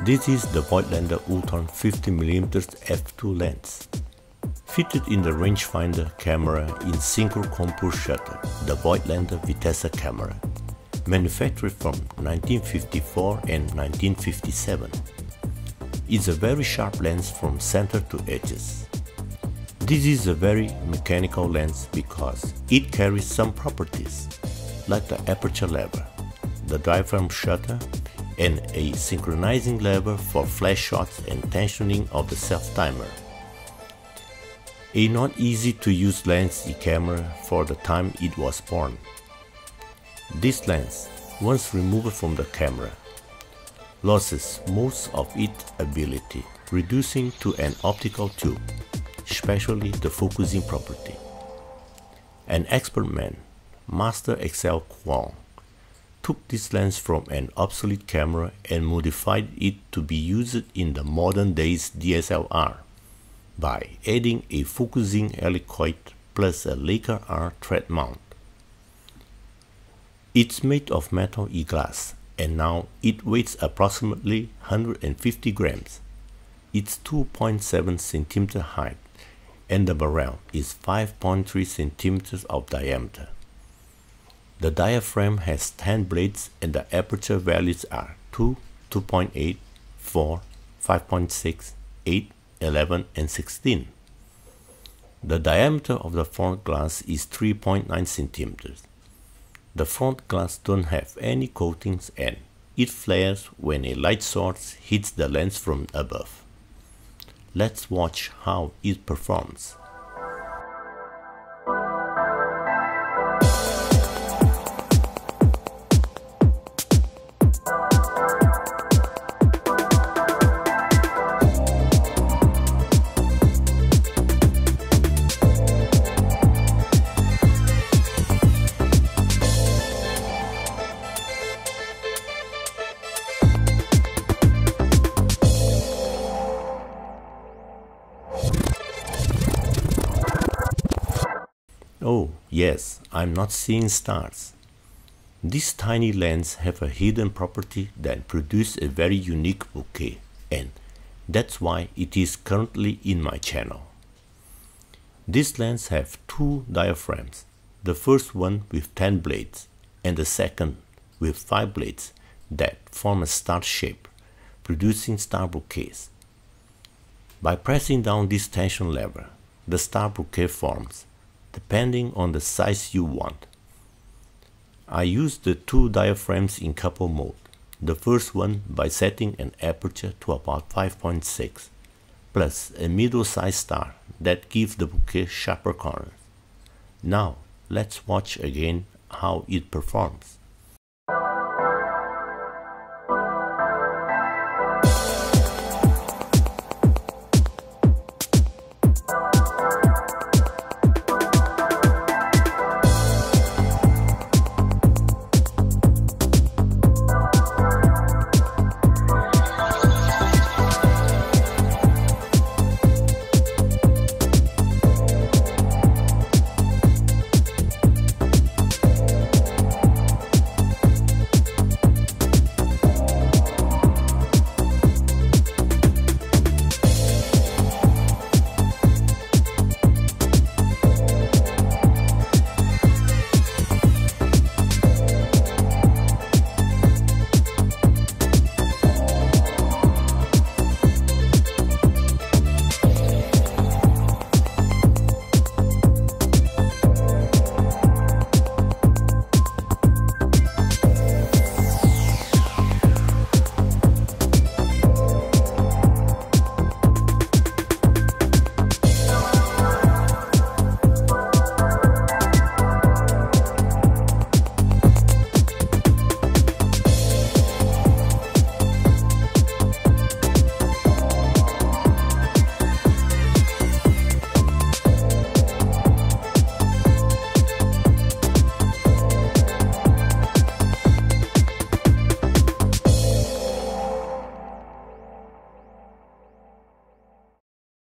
This is the Voigtlander Ultron 50mm f2 lens. Fitted in the rangefinder camera in synchro composite shutter, the Voigtlander Vitesse camera, manufactured from 1954 and 1957. It's a very sharp lens from center to edges. This is a very mechanical lens because it carries some properties, like the aperture lever, the diaphragm shutter, and a synchronizing lever for flash shots and tensioning of the self-timer. A not easy to use lens camera for the time it was born. This lens, once removed from the camera, loses most of its ability, reducing to an optical tube, especially the focusing property. An expert man, Master Excel Kuong, took this lens from an obsolete camera and modified it to be used in the modern day's DSLR by adding a focusing helicoid plus a Leica R thread mount. It's made of metal e-glass and now it weighs approximately 150 grams. It's 2.7 cm height and the barrel is 5.3 cm of diameter. The diaphragm has 10 blades and the aperture values are 2, 2.8, 4, 5.6, 8, 11, and 16. The diameter of the front glass is 3.9 cm. The front glass don't have any coatings and it flares when a light source hits the lens from above. Let's watch how it performs. Oh yes, I'm not seeing stars. This tiny lens have a hidden property that produces a very unique bokeh, and that's why it is currently in my channel. This lens have two diaphragms, the first one with 10 blades and the second with 5 blades that form a star shape, producing star bokehs. By pressing down this tension lever, the star bokeh forms, depending on the size you want. I use the two diaphragms in couple mode. The first one by setting an aperture to about 5.6, plus a middle-sized star that gives the bokeh sharper corners. Now let's watch again how it performs.